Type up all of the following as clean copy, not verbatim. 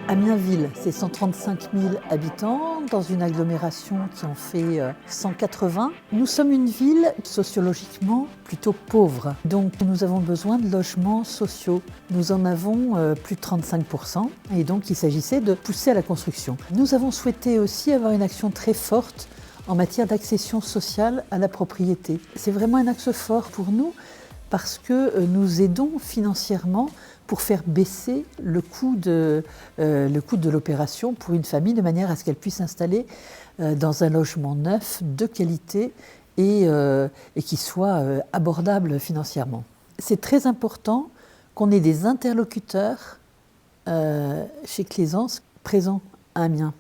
Amiens-Ville, c'est 135 000 habitants dans une agglomération qui en fait 180. Nous sommes une ville sociologiquement plutôt pauvre, donc nous avons besoin de logements sociaux. Nous en avons plus de 35% et donc il s'agissait de pousser à la construction. Nous avons souhaité aussi avoir une action très forte en matière d'accession sociale à la propriété. C'est vraiment un axe fort pour nous parce que nous aidons financièrement pour faire baisser le coût de l'opération pour une famille de manière à ce qu'elle puisse s'installer dans un logement neuf, de qualité et qui soit abordable financièrement. C'est très important qu'on ait des interlocuteurs chez Claisance présents à Amiens,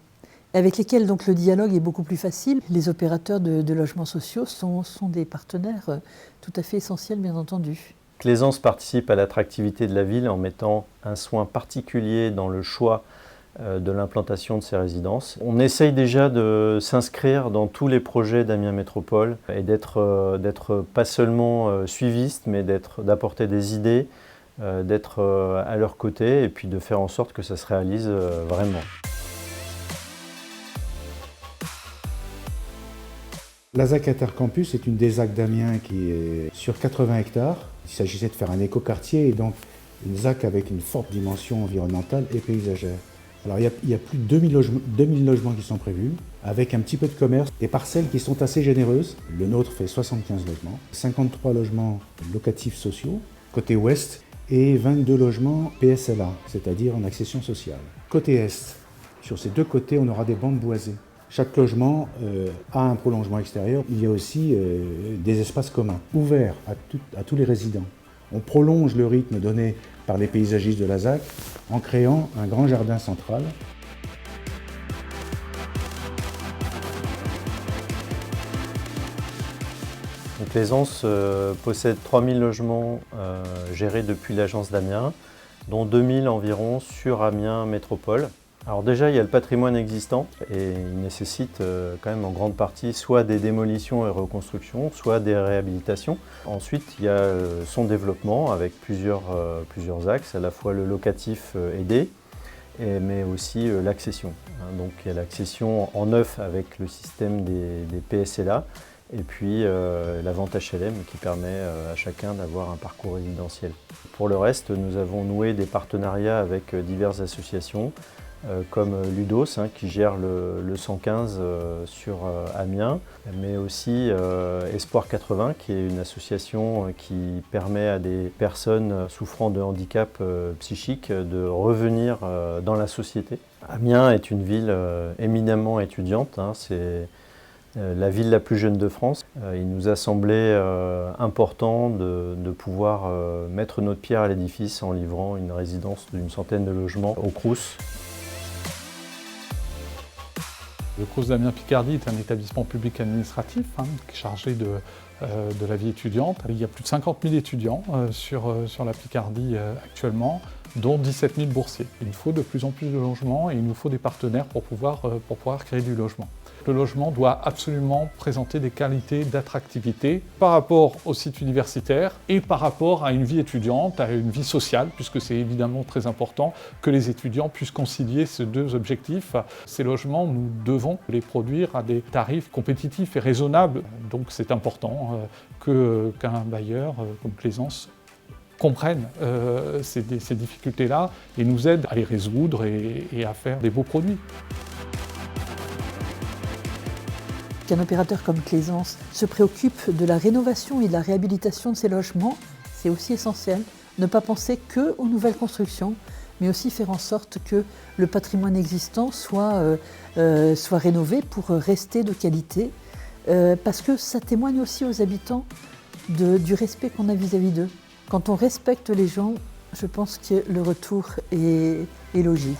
avec lesquels donc, le dialogue est beaucoup plus facile. Les opérateurs de logements sociaux sont des partenaires tout à fait essentiels, bien entendu. Claisance participe à l'attractivité de la ville en mettant un soin particulier dans le choix de l'implantation de ces résidences. On essaye déjà de s'inscrire dans tous les projets d'Amiens Métropole et d'être pas seulement suiviste, mais d'apporter des idées, d'être à leur côté et puis de faire en sorte que ça se réalise vraiment. La ZAC Intercampus est une des ZAC d'Amiens qui est sur 80 hectares. Il s'agissait de faire un écoquartier et donc une ZAC avec une forte dimension environnementale et paysagère. Alors il y a plus de 2000 logements qui sont prévus, avec un petit peu de commerce, des parcelles qui sont assez généreuses. Le nôtre fait 75 logements, 53 logements locatifs sociaux, côté ouest, et 22 logements PSLA, c'est-à-dire en accession sociale. Côté est, sur ces deux côtés, on aura des bandes boisées. Chaque logement a un prolongement extérieur. Il y a aussi des espaces communs, ouverts à tous les résidents. On prolonge le rythme donné par les paysagistes de la ZAC en créant un grand jardin central. Claisance possède 3000 logements gérés depuis l'agence d'Amiens, dont 2000 environ sur Amiens Métropole. Alors déjà, il y a le patrimoine existant et il nécessite quand même en grande partie soit des démolitions et reconstructions, soit des réhabilitations. Ensuite, il y a son développement avec plusieurs axes, à la fois le locatif aidé, mais aussi l'accession. Donc il y a l'accession en neuf avec le système des PSLA et puis la vente HLM qui permet à chacun d'avoir un parcours résidentiel. Pour le reste, nous avons noué des partenariats avec diverses associations, comme Ludos qui gère le 115 sur Amiens, mais aussi Espoir 80 qui est une association qui permet à des personnes souffrant de handicap psychique de revenir dans la société. Amiens est une ville éminemment étudiante, c'est la ville la plus jeune de France. Il nous a semblé important de pouvoir mettre notre pierre à l'édifice en livrant une résidence d'une centaine de logements au Crous. Le Crous d'Amiens Picardie est un établissement public administratif qui est chargé de la vie étudiante. Il y a plus de 50 000 étudiants sur la Picardie actuellement, dont 17 000 boursiers. Il nous faut de plus en plus de logements et il nous faut des partenaires pour pouvoir créer du logement. Le logement doit absolument présenter des qualités d'attractivité par rapport au site universitaire et par rapport à une vie étudiante, à une vie sociale, puisque c'est évidemment très important que les étudiants puissent concilier ces deux objectifs. Ces logements, nous devons les produire à des tarifs compétitifs et raisonnables. Donc c'est important qu'un bailleur comme Claisance comprenne ces difficultés-là et nous aide à les résoudre et à faire des beaux produits. Qu'un opérateur comme Claisance se préoccupe de la rénovation et de la réhabilitation de ces logements, c'est aussi essentiel. Ne pas penser qu'aux nouvelles constructions, mais aussi faire en sorte que le patrimoine existant soit rénové pour rester de qualité, parce que ça témoigne aussi aux habitants du respect qu'on a vis-à-vis d'eux. Quand on respecte les gens, je pense que le retour est logique.